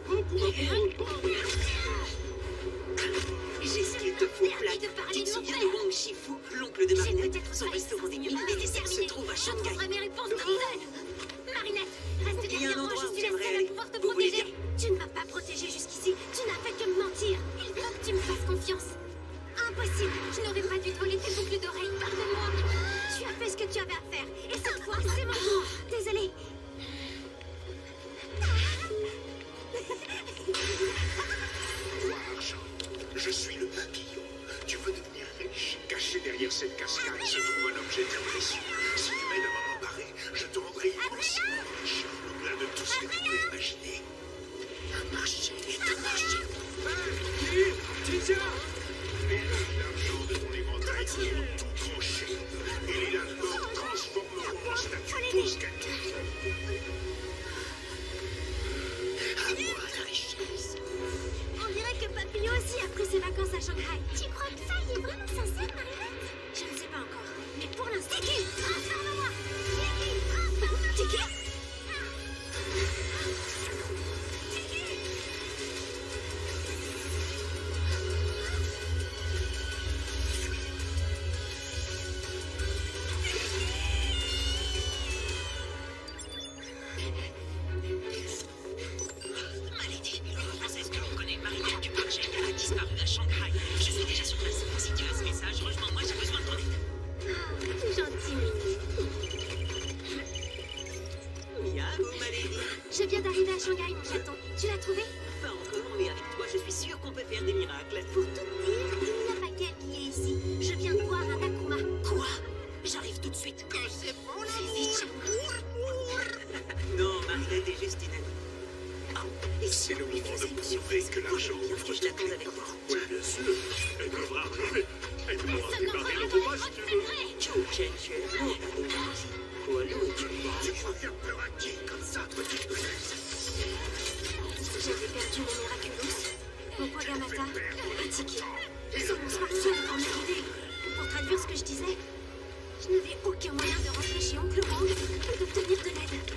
J'ai ce qu'il te faut, Permis Plaque. de parler Tu de te mon souviens père. de Wang Shifu, l'oncle de J'ai Marinette? peut-être Son failli restaurant des sortir, mille mais c'est se terminé. trouve à Je Shanghai. trouverai mes réponses toute seule. Marinette, reste Il y a derrière un moi, endroit je où suis la j'aimerais seule à aller. pouvoir te Vous voulez protéger. Tu ne m'as pas protégée jusqu'ici. Tu n'as fait que me mentir. Il faut que tu me fasses confiance. Impossible. Je n'aurais pas dû te voler tes boucles d'oreilles. Pardonne-moi. Tu as fait ce que tu avais à faire. Et cette fois, c'est mon tour. Désolée. d'arriver à Shanghai, mon chaton. Tu l'as trouvé? Pas encore, mais avec toi, je suis sûr qu'on peut faire des miracles. Pour tout dire, il n'y a pas qu'elle qui est ici. Je viens de voir un Akuma. Quoi? J'arrive tout de suite. C'est bon, Vite, Non, Marinette et Justine. C'est le moment de prouver que l'argent que je l'attends avec moi. Oui, bien sûr. Elle devra arriver. Elle devra ça préparer le n'entendra repas pas si de tu veux. vrai. Tu crois faire peur à qui comme ça, petite princesse? J'avais perdu mon Miraculous, mon Pogamata, un ticket. Sur mon smartphone pour m'aider. Pour traduire ce que je disais, je n'avais aucun moyen de rentrer chez Oncle Wang ou d'obtenir de l'aide.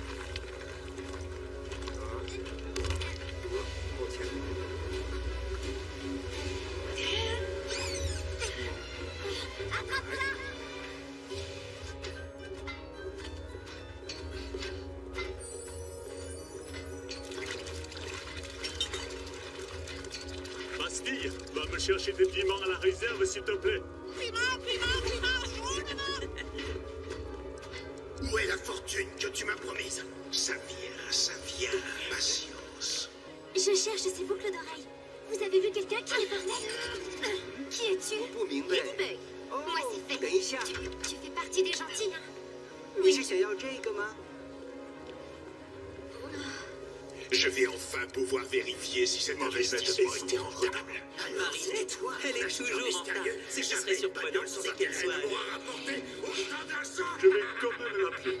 Attrape-la! Bastille, va me chercher des piments à la réserve, s'il te plaît. Où est la fortune que tu m'as promise? Ça vient, patience. Je cherche ces boucles d'oreilles. Vous avez vu quelqu'un qui les portait? Qui es-tu? 不明白。 Ladybug. 哦 Moi, c'est fait. 等一下， Tu fais partie des gentils, hein? 你是想要这个吗？ Je vais enfin pouvoir vérifier si cet investissement était rentable. Marinette, elle est toujours en retard. Ce qui serait surprenant, c'est qu'elle soit... rapporté autant d'argent. Je vais quand même l'appeler.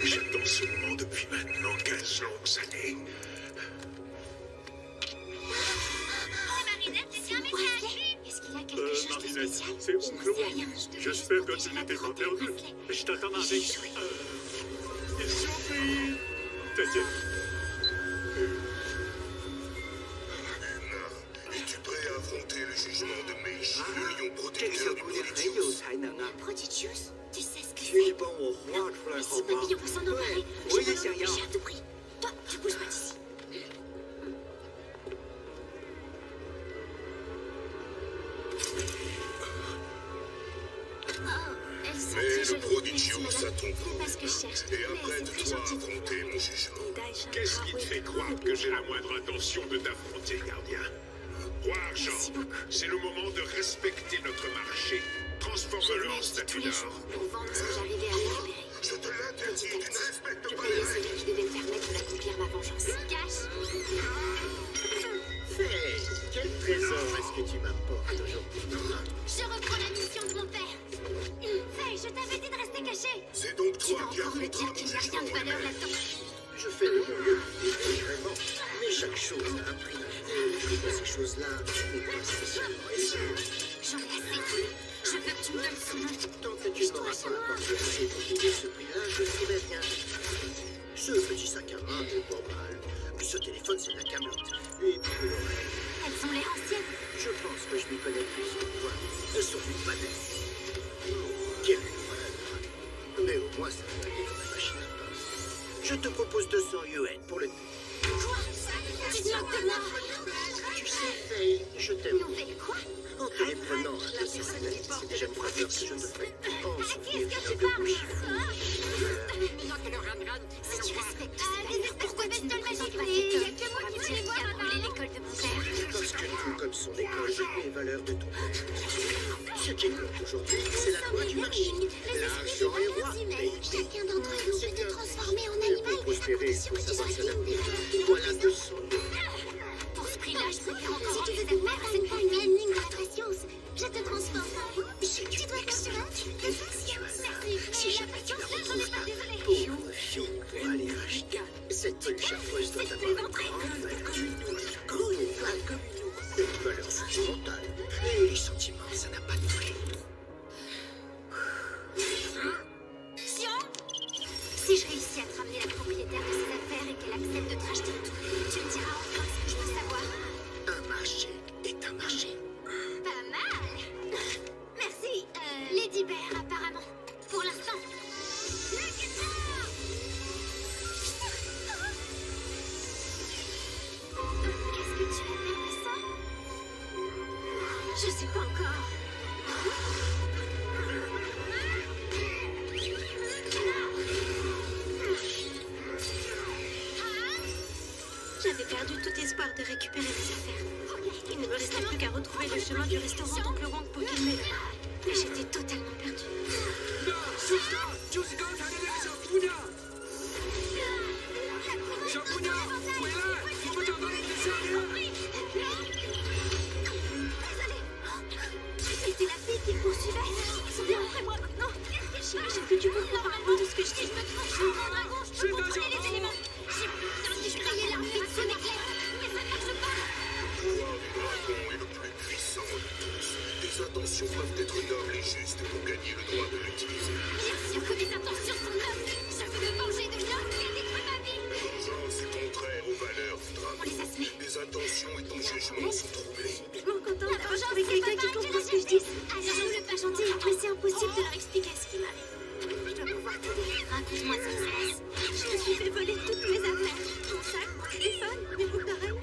J'attends ce moment depuis maintenant 15 longues années. Marinette, c'est un message. Est-ce qu'il y a quelque chose de Marinette, spécial? c'est Je Oncle ne sais Wang. rien. Je devais J'espère juste que tu protéger la n'étais pas grotte et le perdu. bracelet. Je t'attends J'ai avec... échoué. Une surprise. Tiens. Es-tu prêt à affronter le jugement de Meishi, le lion 这个 protecteur 小 du 姑娘很有 Prodigious? 才能啊！ Prodigious, tu sais ce que 请你 c'est? 帮我画出来 Mais 好 si 吗 papillon veut s'en emparer, 对，我 je 也 veux 想要。 l'empêcher à tout prix. Toi, tu bouges pas d'ici. Oh, elle sent Mais très le jolie, Prodigious merci, a madame. ton C'est pas ce que je cherche. Et Mais après c'est de très toi gentil. affronter mon jugement. Qu'est-ce qui te fait croire que j'ai la moindre intention de t'affronter, gardien? Roi Argent, Merci beaucoup. c'est le moment de respecter notre marché. Je Transforme-le venais en ici tous statue les jours d'or. pour vendre ce que j'arrivais à récupérer. Je te l'interdis, tu ne respectes Je pas payais les celui règles. qui devait me permettre d'accomplir ma vengeance. Cache. Faye, quel trésor est-ce que tu m'apportes aujourd'hui? Je reprends la mission de mon père. Faye, je t'avais dit de rester caché. C'est donc Tu toi vas qui encore me affronteras dire mon qu'il n'y a rien de jugement. valeur là-dedans. Je fais de mon mieux, vraiment. Mais chaque chose a un prix. Et le prix de ces choses-là n'est pas spécialement élevé. J'en ai assez. Je veux que tu me donnes son nom. Tant que tu ne m'auras pas apporté assez pour payer ce prix-là, je ne dirai rien. Ce petit sac à main n'est pas mal. Ce téléphone, c'est de la camelote. Et puis de l'oreille. Elles ont l'air anciennes. Je pense que je m'y connais plus que toi. Sur une panette. Quelle horreur. Mais au moins, ça va aller dans la machine à pain. Je te propose 200 yuan pour le... Quoi? Tu te moques de moi? Tu sais, Faye, je t'aime. Nouvelle quoi? En te les prenant à 200 yuan, c'est déjà une faveur que je te ferai. En À qui souvenir est-ce que d'un tu parles? Si Si tu respectes pourquoi tu ne passes pas tes il y a que moi qui vais les voir à brûler l'école de mon père. Parce que tout comme son école, les valeurs de ton père. Ce qui compte aujourd'hui, c'est la loi du marché. L'argent est roi. Chacun d'entre eux peut te transformer en Pour animal. prospérer, il faut savoir s'adapter. Voilà 200 yuan. Pour ce prix-là, je préfère encore si tu veux faire à cette famille. Une ligne de la patience. Je te transforme. Tu dois faire cela. Merci. Si j'ai pas de chance, je n'en ai pas désolé. Pauvre fille, pour aller acheter cette peluche affreuse doit avoir une grande valeur. Colossale comme une valeur sentimentale. Et les sentiments, ça n'a pas de prix. Si je réussis à te ramener la propriétaire de ces affaires et qu'elle accepte de te racheter tout, tu me diras enfin ce que je veux savoir. Un marché est un marché. Pas mal. Merci, Lady Bear, apparemment. Pour l'instant. Qu'est-ce que tu vas faire de ça? Je sais pas encore. perdu tout espoir de récupérer mes affaires. Il ne me restait plus qu'à retrouver le chemin du restaurant d'Oncle Wang pour filmer. Mais j'étais totalement perdue. 那是她，就是刚才的那个小姑娘。小姑娘，回来！我们找到了你的项链。 C'était la fille qui me poursuivait. Ils sont bien après moi maintenant. J'imagine que tu comprends par rapport de ce que je dis. Je me trompe, je suis un dragon, je peux contrôler les éléments. J'ai besoin de créer l'armée de son éclair. Mais ça ne marche pas. Le dragon est le plus puissant de tous. Tes intentions peuvent être nobles et justes pour gagner le droit de l'utiliser. Bien sûr que mes intentions sont nobles. Je veux me venger de l'homme qui a détruit ma vie. Vengeance est contraire aux valeurs du dragon. On les a semés. Tes intentions et ton jugement sont troublés. Tellement contente d'avoir trouvé quelqu'un qui comprend ce que je dis. Je suis pas gentille, mais c'est impossible de leur expliquer ce qui m'arrive. Je dois pouvoir t'aider. Raconte-moi ce qui se passe. Je me suis fait voler toutes mes affaires. Mon sac, mon téléphone, mes boucles d'oreilles.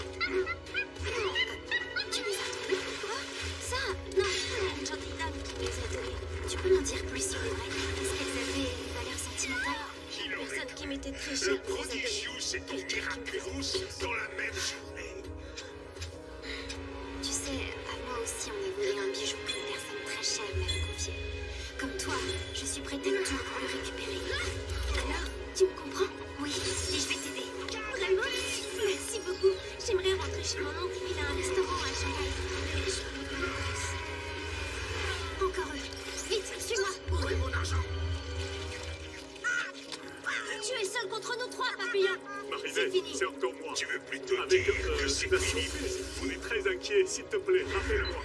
Tu les as trouvées? Quoi? Ça? Non, une gentille dame qui me les a données. Tu peux m'en dire plus sur les vraies? Est-ce qu'elles avaient une valeur sentimentale? La personne qui m'était très chère Le me les a données. Prodigious et ton Miraculous dans la même journée. Tu sais, à moi aussi, on a volé un bijou qu'une personne très chère m'avait confié. Comme toi, je suis prête à tout pour le récupérer. Alors, tu me comprends? Oui, et je vais t'aider. Vraiment? Merci beaucoup. J'aimerais rentrer chez mon oncle. Il a un restaurant à Shanghai. Mais je peux pas l'adresse. Encore eux. Vite, suis-moi. Ouvrez mon argent. Tu es seul contre nous trois, papillon. C'est fini. Marinette, c'est encore moi. Tu veux plutôt Avec dire que c'est fini? on est très inquiets, s'il te plaît, rappelle-moi.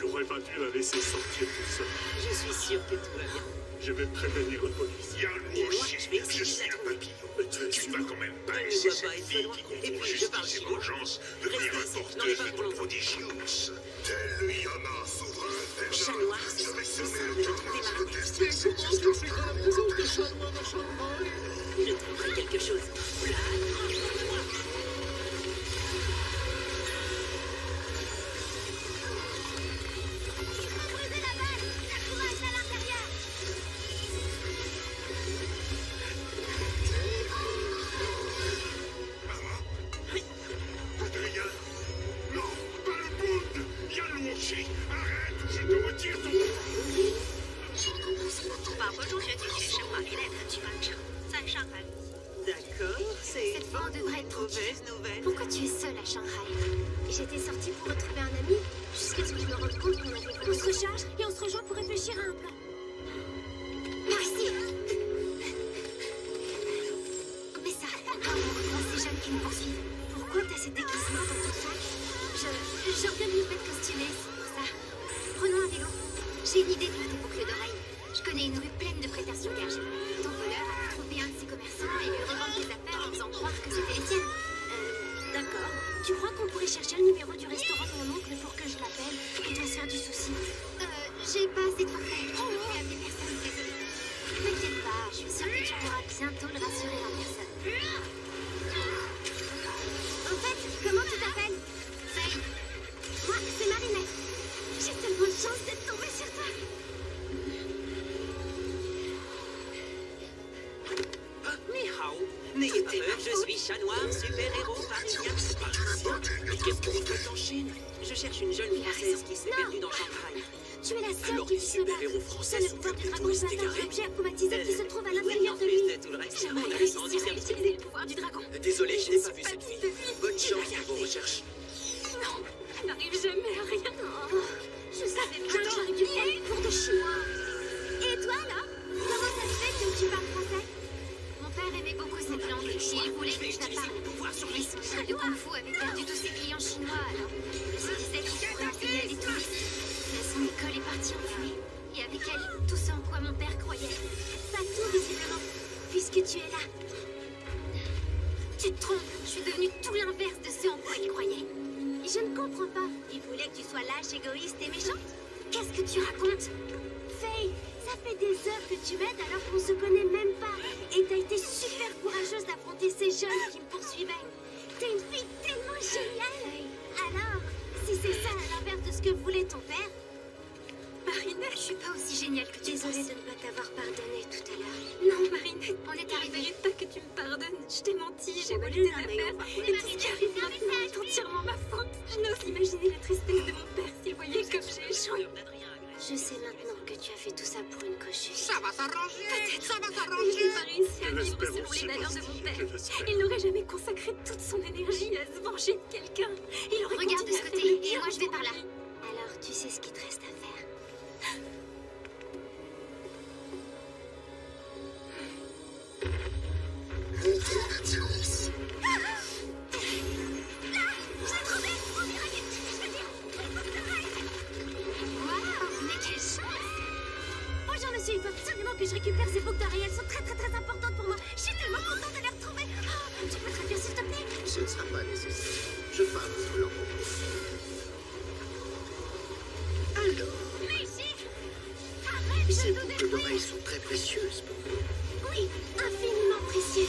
J'aurais pas dû la laisser sortir tout seul. Je suis sûre que tout va bien. Je vais prévenir la police. Il y a un Et moi, mot je chez vais je essayer de suis la un trouver. papillon. Tu ne vas quand même pas Elle ne laisser doit cette pas être fille loin. qui Et confond puis, je parle justice et chinois. vengeance devenir Restez la ici, n'en ai porteuse pas de pour ton longtemps. Prodigious. Tel le Yama, souverain infernal. Chat noir, c'est J'avais si semé simple le de terrain trouver de Marinette. tester son existence. Je trouverai quelque chose. Là. Brûlez la balle. La courage à l'intérieur. Adrien! Non, pas le bout! Y'a l'ourgi! Arrête ou je te retire ton... 法国中学体育生玛丽莲举办者在上海。 D'accord, c'est Cette fois, on devrait être tranquille. mauvaise nouvelle. Pourquoi tu es seule à Shanghai? J'étais sortie pour retrouver un ami, jusqu'à ce que je me rende compte qu'on avait... On se recharge et on se rejoint pour réfléchir à un plan. Par ici. Mais ça, on ces jeunes qui nous poursuivent. Pourquoi t'as ces déguisements dans ton sac? Je reviens de me faire costumer, c'est pour ça. Prenons un vélo. J'ai une idée pour tes boucles d'oreilles. Je connais une rue pleine de prêteurs sur gage. Ton voleur a pu tromper un de ses commerçants et lui revendre des affaires en faisant croire que c'était les siennes. D'accord. Tu crois qu'on pourrait chercher le numéro du restaurant de mon oncle pour que je l'appelle? Il doit se faire du souci. J'ai pas assez de forfait. Je ne peux appeler personne, désolée. T'inquiète pas, je suis sûre que tu pourras bientôt le rassurer en personne. En fait, comment tu t'appelles? Faye. Moi, c'est Marinette. J'ai tellement de chance d'être tombée sur toi. Ni hao. N'ayez pas peur, je suis chat noir, super-héros parisien. Mais qu'est-ce que vous faites en Chine? Je cherche une jeune française qui s'est perdue dans Shanghai. Tu es la seule Alors qui les puisse me battre. super-héros français Seul le sont pouvoir du des dragon touristes chasse un égarés. objet chromatisé qui se trouve à Oui, l'intérieur en de plus lui. de tout le reste, J'aimerais on a réussir sans à discernement. utiliser le pouvoir du dragon. Désolé, je n'ai pas vu cette fille. Bonne chance pour vos recherches. Non, je n'arrive jamais à rien. Oh, je savais bien que j'aurais dû prendre des cours de chinois. Et toi, là? Comment ça se fait que tu parles français? Mon père aimait beaucoup cette langue et il voulait que je la parle. Mais son chien de kung fu avait perdu tous ses clients chinois, alors il se disait qu'il pourrait enseigner à des touristes. Mais son école est partie en fumée. Et avec elle, tout ce en quoi mon père croyait. Pas tout, visiblement, puisque tu es là. Tu te trompes, je suis devenue tout l'inverse de ce en quoi il croyait. Je ne comprends pas. Il voulait que tu sois lâche, égoïste et méchante? Qu'est-ce que tu racontes? Faye, ça fait des heures que tu m'aides alors qu'on se connaît même pas. Et t'as été super courageuse d'affronter ces jeunes qui me poursuivaient. T'es une fille tellement géniale. Alors, si c'est ça à l'inverse de ce que voulait ton père... Marinette, je suis pas aussi géniale que tu penses. Désolée de ne pas t'avoir pardonné tout à l'heure. Non, Marinette, on est arrivé. Pas que tu me pardonnes. Je t'ai menti, j'ai volé tes affaires. Et tout ce qui arrive maintenant est entièrement ma faute. Je n'ose imaginer la tristesse de mon père s'il voyait comme j'ai échoué. Je sais maintenant que tu as fait tout ça pour une cochue. Ça va s'arranger. Peut-être. Mais je n'ai pas réussi à vivre selon les valeurs de mon père. Il n'aurait jamais consacré toute son énergie à se venger de quelqu'un. Il aurait Regarde de continué ce à côté, faire le et pire moi je vais pour par là. lui. Alors, tu sais ce qu'il te reste à faire. Waouh, mais quelle chance! Bonjour monsieur, il faut absolument que je récupère ces boucles d'oreilles. Elles sont très très très importantes pour moi. Je suis tellement contente de les retrouver. Oh, tu peux traduire s'il te plaît? Ce ne sera pas nécessaire. Je parle votre langue. Alors, Mais arrête ces de nous boucles détruire! d'oreilles sont très précieuses pour vous. Oui, infiniment précieux.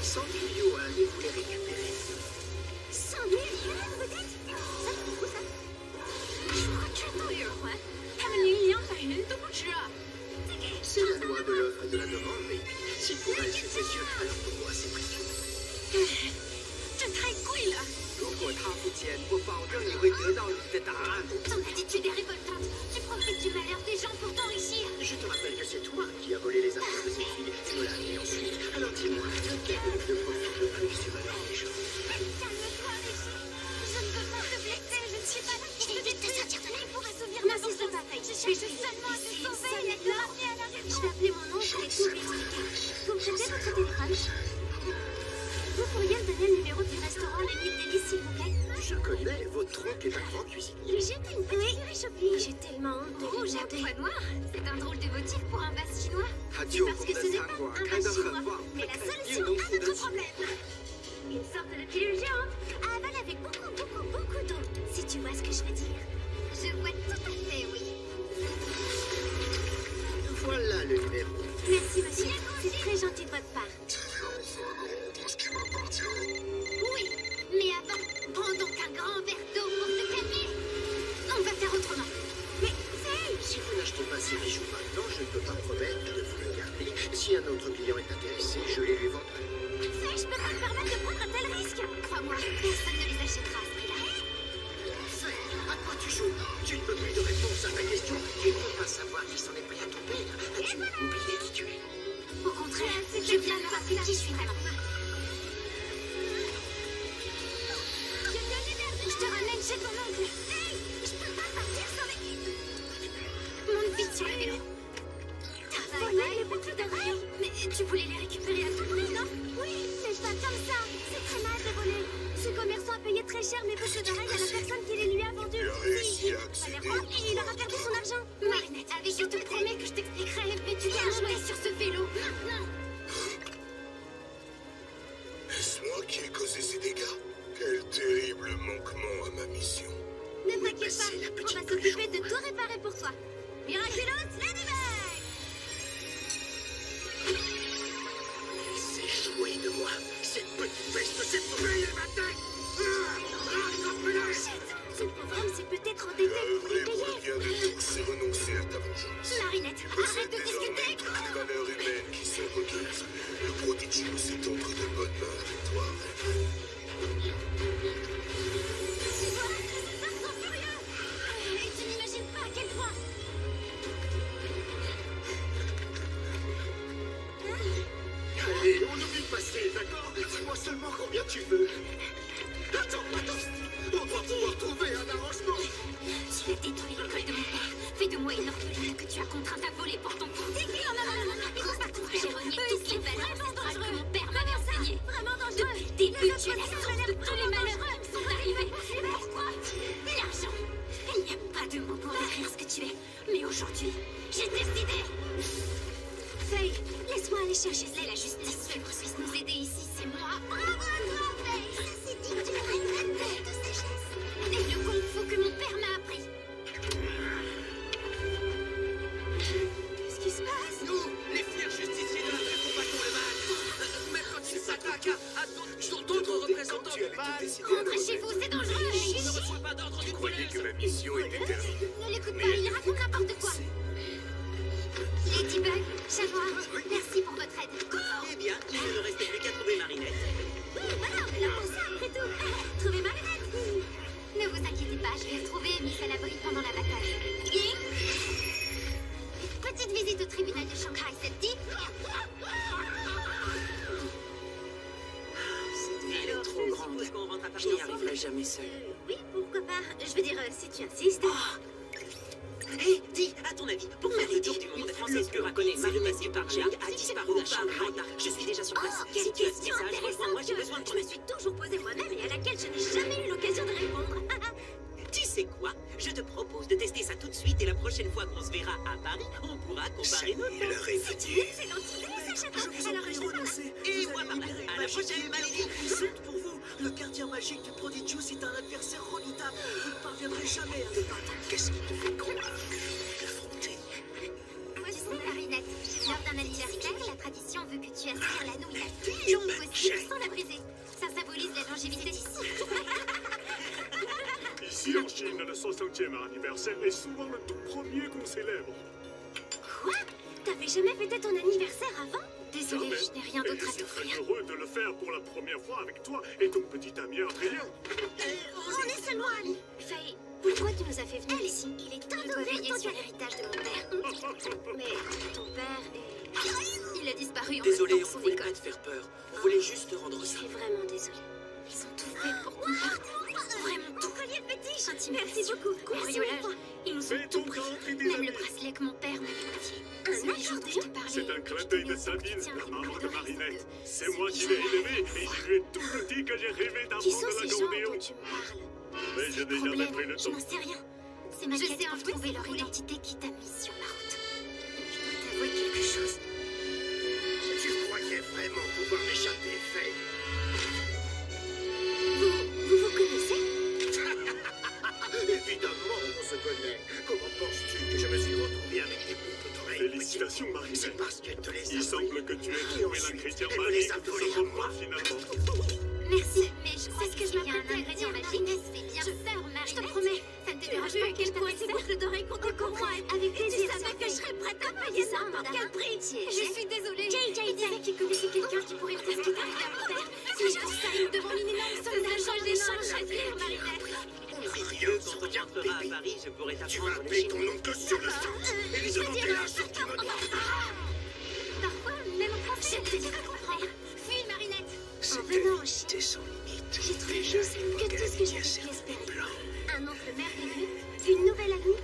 100 000 yuan et vous les récupérez. 100 000 yuan, vous dites? Ça fait beaucoup, ça. 100元还，他们连200元都不值啊！ C'est la loi de l'offre et de la demande, baby. Si pour elle c'est précieux, alors pour moi c'est précieux. 这太贵了。如果他付钱，我保证你会得到你的答案。 Ton attitude est révoltante. Tu profites du malheur des gens pour t'enrichir. Je te rappelle que c'est toi qui as volé les affaires de cette fille. Tu me l'as amenée ensuite. Alors dis-moi, lequel de profite le plus du malheur des gens? Calme-toi, Richie. Je ne veux pas te blesser. Je ne suis pas là pour te détruire. Il pourra s'ouvrir ma vie de bataille. Je suis juste seulement à te sauver et à te ramener à la raison. Je vais appeler mon oncle et tout lui expliquer. Vous me prêtez votre téléphone? Vous pourriez me donner le numéro du restaurant Les Mille Délices, s'il vous plaît? Je connais, votre oncle est un grand cuisinier. Lui jeter une petite shopping. J'ai tellement honte de lui Rouge à demander. poids noir, c'est un drôle de motif pour un vase chinois. 他就 Parce 我 que 们 ce 的 n'est 餐 pas 馆 un 开得 vase 很 chinois, 棒， mais la 肯定 solution 能 à 付得 notre 起。 problème. Une sorte de pilule géante à avaler avec beaucoup d'eau. Si tu vois ce que je veux dire. Je vois tout à fait, oui. Voilà le numéro. Merci, monsieur. C'est très gentil de votre part. Oui, mais avant, prends donc un grand verre d'eau pour te calmer. On va faire autrement. Mais, Faye! Si vous n'achetez pas ces bijoux maintenant, je ne peux pas promettre de vous les garder. Si un autre client est intéressé, je les lui vendrai. Faye, je peux pas me permettre de prendre un tel risque. Crois-moi, personne ne les achètera à ce prix-là. Fais, à quoi tu joues? Tu ne peux plus de réponse à ta question. Tu ne peux pas savoir qui s'en est pris à ton père. As-tu oublié qui tu es? Au contraire, je viens de rappeler qui je suis vraiment. Je te ramène chez ton oncle. Hey, je peux pas partir sans les... Monte vite sur le vélo. T'as volé les boucles d'oreilles? Mais tu voulais les récupérer à tout prix, non? Oui, mais pas comme ça. C'est très mal de voler. Ce commerçant a payé très cher mes boucles d'oreilles à la personne qui les lui a vendues. Il va les rendre et il aura perdu son argent. Marinette, je te promets que je t'expliquerai, mais tu dois monter sur ce vélo maintenant. Est-ce moi qui ai causé ces dégâts? Quel terrible manquement à ma mission. Ne t'inquiète pas, on va s'occuper de tout réparer pour toi. Miraculous Ladybug! C'est joué de moi. Cette petite peste s'est payée ma tête. Ce pauvre homme s'est peut-être endetté pour les payer. Bien de tout, c'est renoncer à ta vengeance. Marinette, arrête de discuter. Toutes les valeurs humaines qui sont requises. Le Prodigious est entre de bonnes mains avec toi. Tu vois, ces hommes sont furieux. Et tu n'imagines pas à quel point. Allez, on oublie le passé, d'accord? Dis-moi seulement combien tu veux. Attends. On doit pouvoir trouver un arrangement. Tu as détruit l'école de mon père. Fais de moi une orpheline que tu as contrainte à voler pour ton compte. Non, Il faut pas ton père renie toutes les valeurs ancestrales que mon père m'avait enseignées. Vraiment dangereux. Depuis le début, tu es la source de tous les malheureux qui sont arrivés. Pourquoi? L'argent. Il n'y a pas de mots pour décrire ce que tu es. Mais aujourd'hui, j'ai décidé. Faye, laisse-moi aller chercher C'est la justice seule qui puisse nous aider ici, c'est moi. Bravo à toi, Faye. Ça c'est digne d'une reine de sagesse. Et le kung-fu que mon père m'a appris. Qu'est-ce qui se passe? Nous, les fiers justiciers de la vraie combattons le mal. Même quand ils s'attaquent à d'autres représentants du mal. Rentrez chez vous, c'est dangereux. On ne reçoit pas d'ordre du Croyez que collège. ma mission était terminée. Ne l'écoute pas, il raconte n'importe quoi. Ladybug, Chat Noir, merci pour votre aide. Eh bien, il ne restait plus qu'à trouver Marinette. aller seule. Oui, pourquoi pas. Je veux dire, si tu insistes. Hé, dis, à ton avis, pour faire le tour du monde, est-ce que reconnaît Marinette Dupargia a disparu d'un champ de Rota? Je suis déjà sur place. Quelle Si tu as ce question message, intéressante moi j'ai besoin de je toi. me suis toujours posée moi-même et à laquelle je n'ai jamais eu l'occasion de répondre. Tu sais quoi? Je te propose de tester ça tout de suite et la prochaine fois qu'on se verra à Paris, on pourra comparer nos notes. C'est une excellente idée, ça, Je vous en prie, renoncez. Et Vous moi, allez papa, libérer à la Magic prochaine, et Malédie. il saute pour vous. Le gardien magique du Prodigious est un adversaire redoutable. Vous ne parviendrez jamais à le battre. Qu'est-ce qui te fait croire que je vais l'affronter? Moi, je sais, Marinette. Lors d'un anniversaire, la tradition veut que tu aspires la nouille la plus longue possible sans la briser. Ça symbolise la longévité. Ici en Chine, le 60e anniversaire est souvent le tout premier qu'on célèbre. Quoi? T'avais jamais fêté ton anniversaire avant? Désolée, Jamais. je n'ai rien Et d'autre je à suis très t'offrir. heureux de le faire pour la première fois avec toi et ton petit ami Adrien. On est seulement amis. Faye, pourquoi tu nous as fait venir ici? Il est temps de veiller sur l'héritage de mon père. Mais ton père est... Il a disparu en Désolé, même temps on que son voulait école. pas te faire peur. On voulait juste te rendre Je ça. suis vraiment désolée. Ils ont tout fait pour qu'on parte. Vraiment tout. Collier de fétiche. Merci beaucoup. Cambriolage. Ils nous ont Fais tout ton pris. country des Même amis. le bracelet que mon père m'avait confié. Un jour dont je te parlais. C'est un clin d'œil de Sabine, la maman de Marinette. C'est moi qui l'ai élevée et je lui ai tout dit que j'ai rêvé Qui sont d'apprendre ces gens l'accordéon. dont tu me parles? Mais je n'ai jamais pris le Je temps. n'en sais rien. C'est ma quête pour trouver leur identité qui t'a mis sur ma route. Je dois t'avouer quelque chose. Tu croyais vraiment pouvoir m'échapper, Faye? Vous connaissez? Évidemment, on se connaît. Comment penses-tu que je me suis retrouvé avec des boucles d'oreilles? Félicitations, C'est Marinette. parce qu'elle te les a Il semble volées. que tu aies Et trouvé ensuite, l'ingrédient elle me les magique a de volées ce à repas moi. finalement. Merci, mais je crois que je m'apprête à ingrédient magique. Fais bien peur, Marinette. Je te promets, ça ne te dérange pas à quel point ces boucles d'oreilles comptent pour moi. Avec plaisir, tu savais que je serais prête à payer ça à quel prix? Je suis désolée. Jay disait qu'il connaissait quelqu'un qui pourrait me dire ce qui t'arrive à mon père. Si je dis ça devant une énorme somme d'argent, les gens choisir, Marinette. Rien sans Quand on rien rentrera à bébé. Paris, je pourrai Tu vas t'apprendre les appeler ton chinois. oncle sur le champ et lui demander l'argent du monnaie. Parfois, même en français, je ne pas comprendre. Fuis, Marinette. En Cette venant en vie Chine, était sans limite. j'ai trouvé Déjà que tout ce que j'avais pu espérer. espérer. Un oncle merveilleux, une nouvelle amie